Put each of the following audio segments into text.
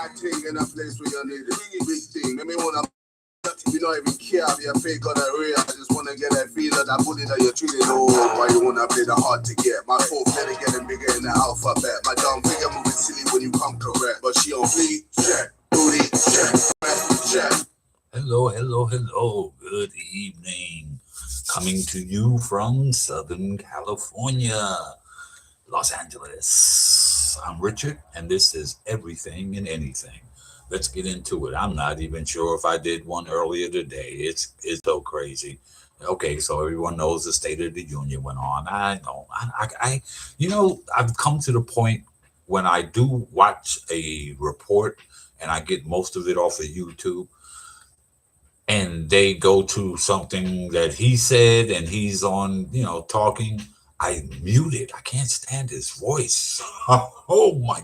thing in a place where you need it. Big thing. Let me wanna. You don't even care if you're fake or that real. I just wanna get that feel of that booty that you're treating. Oh, why you wanna play the hard to get? My fourth letter getting bigger in the alphabet. My dumb figure moving silly when you come correct. But she on fleek, check, booty, check, check. Hello. Good evening. Coming to you from Southern California, Los Angeles. I'm Richard, and this is Everything and Anything. Let's get into it. I'm not even sure if I did one earlier today. It's so crazy. Okay, so everyone knows the State of the Union went on. I know. I've come to the point when I do watch a report, and I get most of it off of YouTube, and they go to something that he said, and he's on, talking. I mute it. I can't stand his voice. Oh my!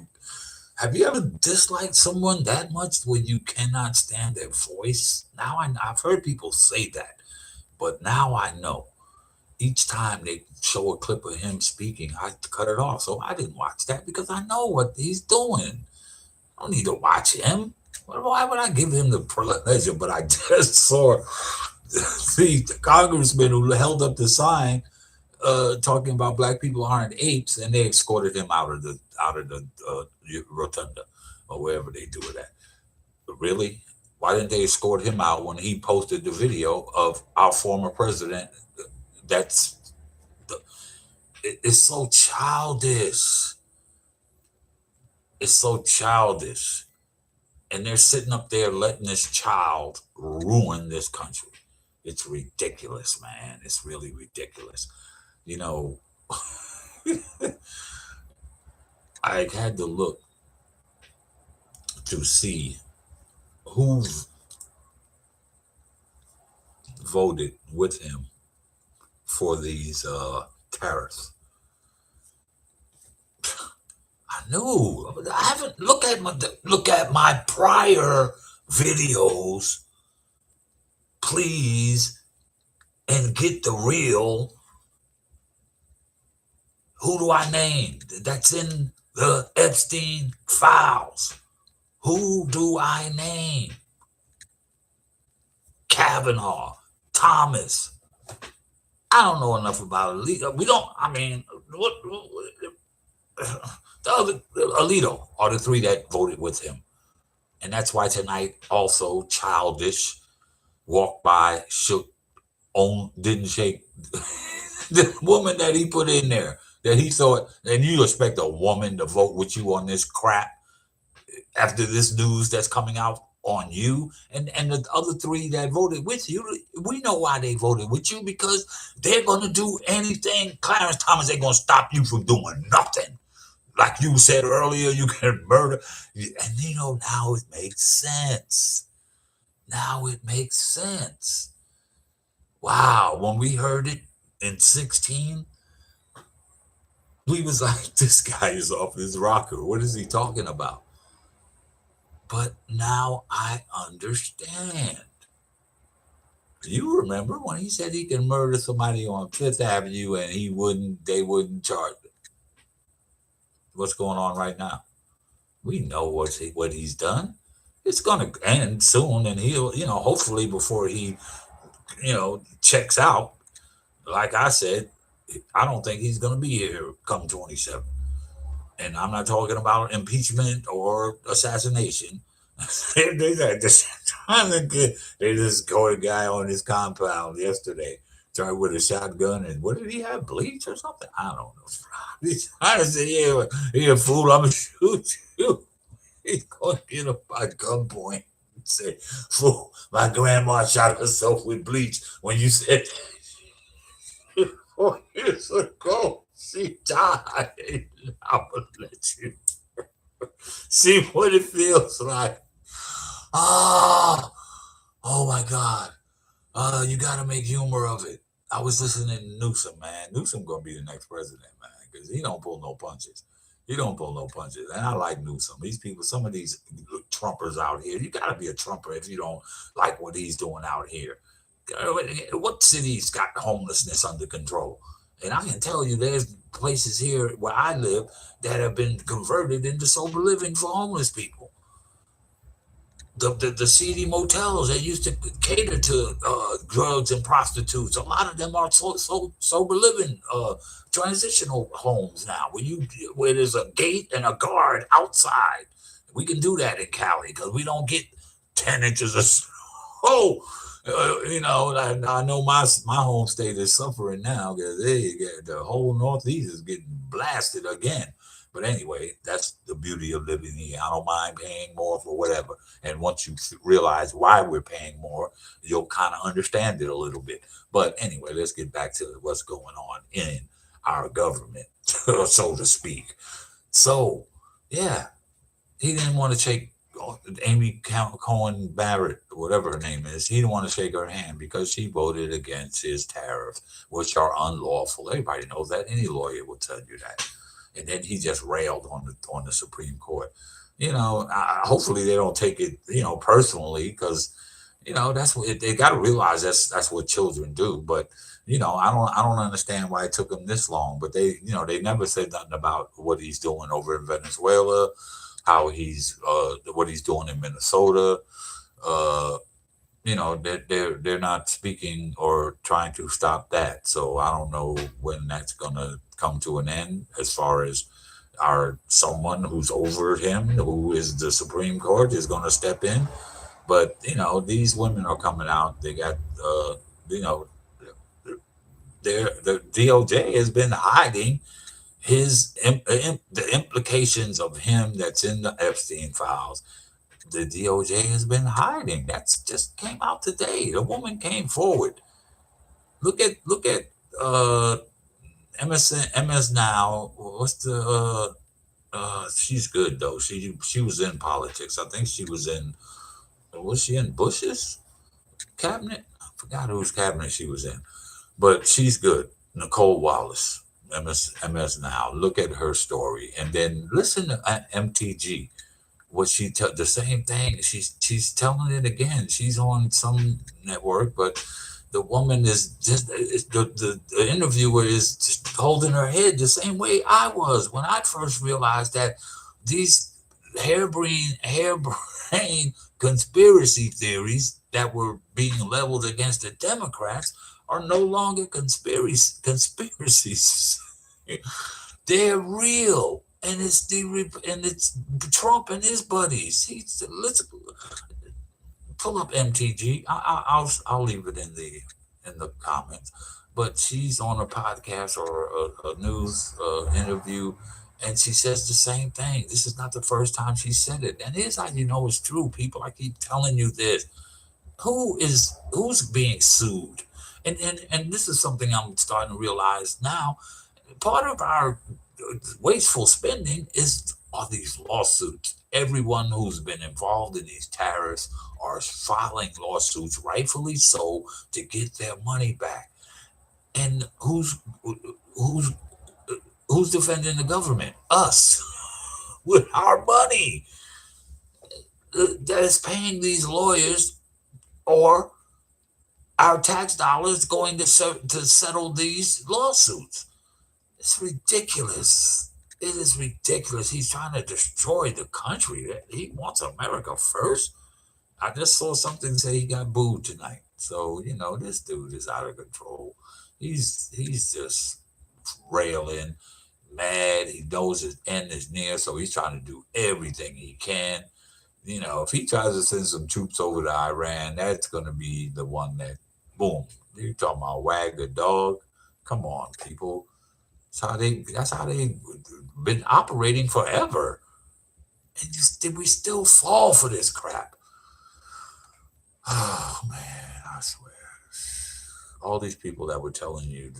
Have you ever disliked someone that much where you cannot stand their voice? Now I've heard people say that, but now I know. Each time they show a clip of him speaking, I cut it off. So I didn't watch that because I know what he's doing. I don't need to watch him. Why would I give him the pleasure? But I just saw the congressman who held up the sign talking about black people aren't apes, and they escorted him out of the rotunda or wherever they do it at. But really, why didn't they escort him out when he posted the video of our former president? It's so childish. It's so childish. And they're sitting up there letting this child ruin this country. It's ridiculous, man. It's really ridiculous. I had to look to see who voted with him for these tariffs. I knew. I haven't look at my prior videos, please, and get the real. Who do I name? That's in the Epstein files. Who do I name? Kavanaugh, Thomas. I don't know enough about Alito. The other Alito are the three that voted with him. And that's why tonight also childish walked by, shook, didn't shake the woman that he put in there. That he thought, and you expect a woman to vote with you on this crap after this news that's coming out on you, and the other three that voted with you, we know why they voted with you, because they're going to do anything. Clarence Thomas, they're going to stop you from doing nothing. Like you said earlier, you can murder. And now it makes sense. Wow, when we heard it in 16, we was like, this guy is off his rocker. What is he talking about? But now I understand. You remember when he said he can murder somebody on Fifth Avenue and they wouldn't charge him? What's going on right now? We know what he's done. It's going to end soon, and he'll, hopefully before he, checks out. Like I said, I don't think he's going to be here come 27. And I'm not talking about impeachment or assassination. They just caught a guy on his compound yesterday, tried with a shotgun, and what did he have? Bleach or something? I don't know. He's trying to say, "Yeah, fool, I'm gonna shoot you." He's going to get him by gunpoint and say, "Fool, my grandma shot herself with bleach when you said 4 years ago she died." I'm gonna let you see what it feels like. Oh my God. You got to make humor of it. I was listening to Newsom, man. Newsom going to be the next president, man, because he don't pull no punches. And I like Newsom. These people, some of these Trumpers out here, you got to be a Trumper if you don't like what he's doing out here. What city's got homelessness under control? And I can tell you there's places here where I live that have been converted into sober living for homeless people. the seedy motels that used to cater to drugs and prostitutes. A lot of them are sober living transitional homes now, where there's a gate and a guard outside. We can do that in Cali because we don't get 10 inches of snow. I know my home state is suffering now because the whole Northeast is getting blasted again. But anyway, that's the beauty of living here. I don't mind paying more for whatever. And once you realize why we're paying more, you'll kind of understand it a little bit. But anyway, let's get back to what's going on in our government, so to speak. So, yeah, he didn't want to shake Amy Cohen Barrett, whatever her name is. He didn't want to shake her hand because she voted against his tariffs, which are unlawful. Everybody knows that. Any lawyer will tell you that. And then he just railed on the Supreme Court. Hopefully they don't take it personally, because that's what they got to realize. That's what children do. But I don't understand why it took him this long. But they never said nothing about what he's doing over in Venezuela, how he's what he's doing in Minnesota. Uh, they're not speaking or trying to stop that. So I don't know when that's gonna come to an end, as far as our someone who's over him, who is the Supreme Court, is gonna step in. But these women are coming out. They got you know the DOJ has been hiding the implications of him that's in the Epstein files. The DOJ has been hiding. That's just came out today. The woman came forward. Look at uh MS Now. What's the she's good though. She was in politics. I think she was she in Bush's cabinet? I forgot whose cabinet she was in. But she's good. Nicole Wallace. MS Now. Look at her story and then listen to MTG, what the same thing. She's telling it again. She's on some network, but the woman is just the interviewer is just holding her head the same way I was when I first realized that these harebrained conspiracy theories that were being leveled against the Democrats are no longer conspiracies. They're real, and it's Trump and his buddies. Let's pull up MTG. I'll leave it in the comments. But she's on a podcast or a news interview, and she says the same thing. This is not the first time she said it, and here's how you know it's true. People, I keep telling you this. Who's being sued? And this is something I'm starting to realize now. Part of our wasteful spending is all these lawsuits. Everyone who's been involved in these tariffs are filing lawsuits, rightfully so, to get their money back. And who's who's defending the government? Us, with our money that is paying these lawyers, or our tax dollars going to settle these lawsuits. It's ridiculous. It is ridiculous. He's trying to destroy the country. He wants America first. I just saw something say he got booed tonight. So this dude is out of control. He's just railing, mad. He knows his end is near, so he's trying to do everything he can. If he tries to send some troops over to Iran, that's going to be the one that, boom. You talking about wag the dog? Come on, people. That's how they've been operating forever. And we still fall for this crap. Oh man, I swear. All these people that were telling you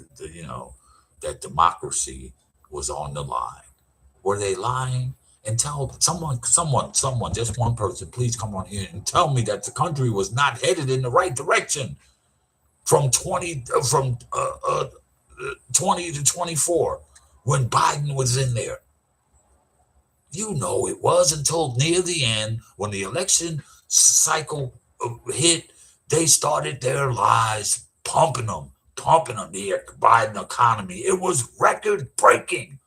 that democracy was on the line. Were they lying? And tell someone, just one person, please come on here and tell me that the country was not headed in the right direction from 20 to 24 when Biden was in there. It was until near the end, when the election cycle hit, they started their lies, pumping them, the Biden economy. It was record breaking,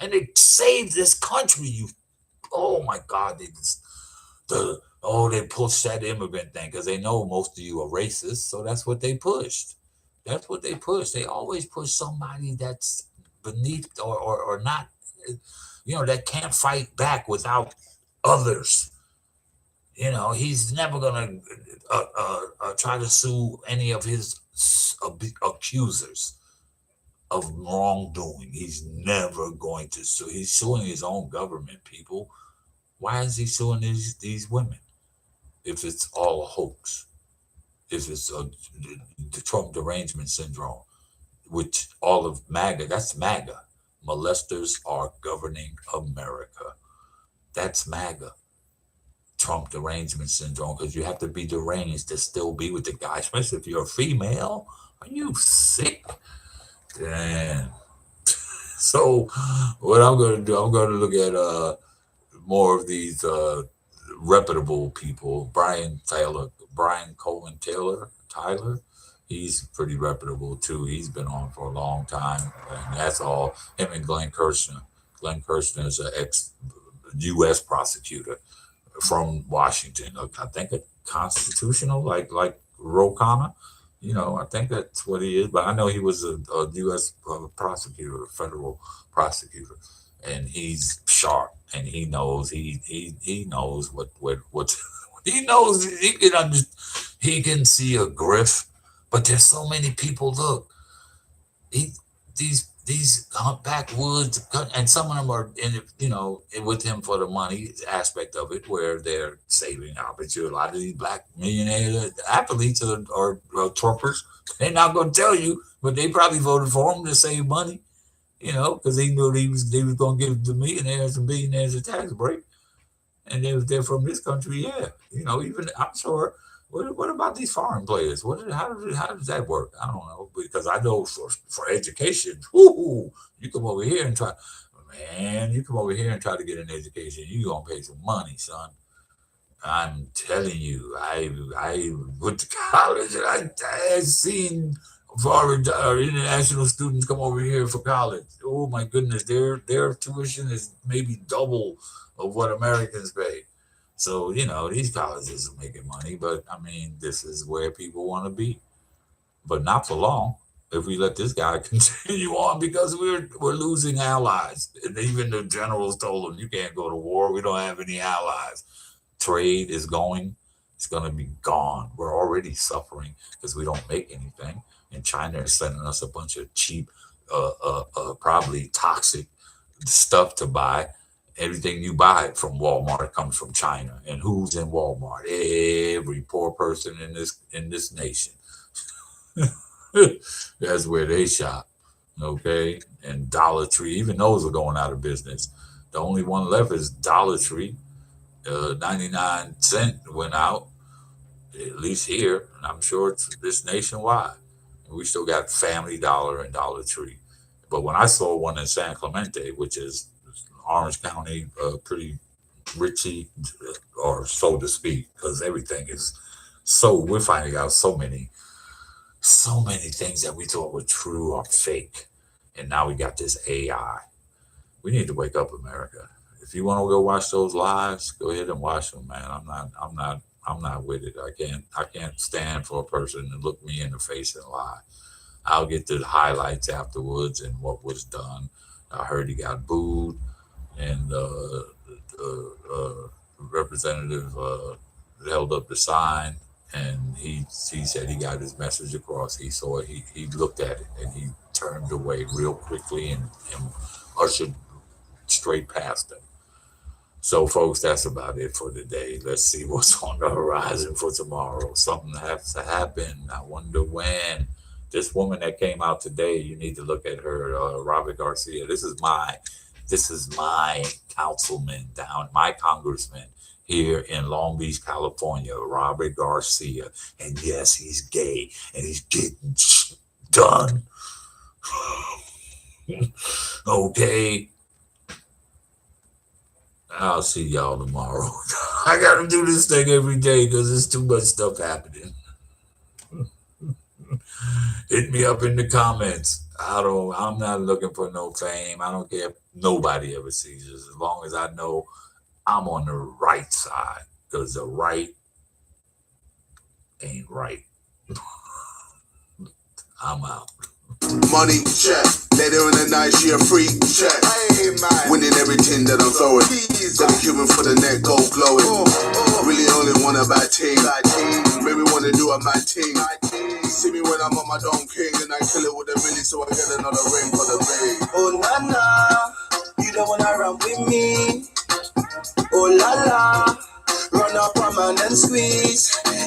and it saved this country. Oh my God! They to push that immigrant thing because they know most of you are racist. So that's what they pushed. That's what they push. They always push somebody that's beneath or not, that can't fight back without others. He's never going to try to sue any of his accusers of wrongdoing. He's never going to sue. He's suing his own government, people. Why is he suing these women if it's all a hoax? If it's the Trump derangement syndrome, which all of MAGA, that's MAGA. Molesters are governing America. That's MAGA. Trump derangement syndrome, because you have to be deranged to still be with the guy, especially if you're a female. Are you sick? Damn. So what I'm going to do, I'm going to look at more of these reputable people. Brian Coleman Tyler, he's pretty reputable too. He's been on for a long time, and that's all him and Glenn Kirshner. Glenn Kirshner is an ex-U.S. prosecutor from Washington. I think a constitutional, like Ro Khanna. I think that's what he is. But I know he was a U.S. prosecutor, a federal prosecutor, and he's sharp, and he knows he knows what he knows. He can see a grift, but there's so many people. Look, these backwoods, and some of them are with him for the money aspect of it, where they're saving. I bet you a lot of these black millionaire athletes are Trumpers. They're not going to tell you, but they probably voted for him to save money, because he knew they was going to give the millionaires and billionaires a tax break, and they're from this country. Yeah, even I'm sure. What about these foreign players? How does that work? I don't know, because I know for education, you come over here and try, you come over here and try to get an education, you're gonna pay some money, son. I'm telling you, I went to college and I seen foreign international students come over here for college. Oh my goodness, their tuition is maybe double of what Americans pay. So, these colleges are making money, but I mean, this is where people want to be. But not for long if we let this guy continue on, because we're losing allies. And even the generals told him, you can't go to war. We don't have any allies. Trade is going. It's going to be gone. We're already suffering because we don't make anything. And China is sending us a bunch of cheap, probably toxic stuff to buy. Everything you buy from Walmart comes from China. And who's in Walmart? Every poor person in this nation. That's where they shop. Okay? And Dollar Tree, even those are going out of business. The only one left is Dollar Tree. 99-cent went out, at least here, and I'm sure it's this nationwide. We still got Family Dollar and Dollar Tree. But when I saw one in San Clemente, which is Orange County, pretty richy, or so to speak, because everything is we're finding out so many things that we thought were true are fake. And now we got this AI. We need to wake up, America. If you want to go watch those lives, go ahead and watch them, man. I'm not with it. I can't stand for a person to look me in the face and lie. I'll get the highlights afterwards and what was done. I heard he got booed, and representative held up the sign, and he said he got his message across. He saw it. He looked at it, and he turned away real quickly and ushered straight past him. So, folks, that's about it for today. Let's see what's on the horizon for tomorrow. Something has to happen. I wonder when. This woman that came out today, you need to look at her, Robert Garcia. This is my councilman my congressman here in Long Beach, California, Robert Garcia. And yes, he's gay, and he's getting done. Okay. I'll see y'all tomorrow. I got to do this thing every day because there's too much stuff happening. Hit me up in the comments. I'm not looking for no fame. I don't care if nobody ever sees this, as long as I know I'm on the right side, because the right ain't right. I'm out. Money, check. Later in the night, she a freak, check. Hey, man. Winning everything that I'm throwing. Got a Cuban for the neck, gold glowing. Really only want a bad team. Maybe wanna do a mad team. See me when I'm on my Don King and I kill it with a milli so I get another ring for the ring. Oh, Nana, you don't wanna run with me.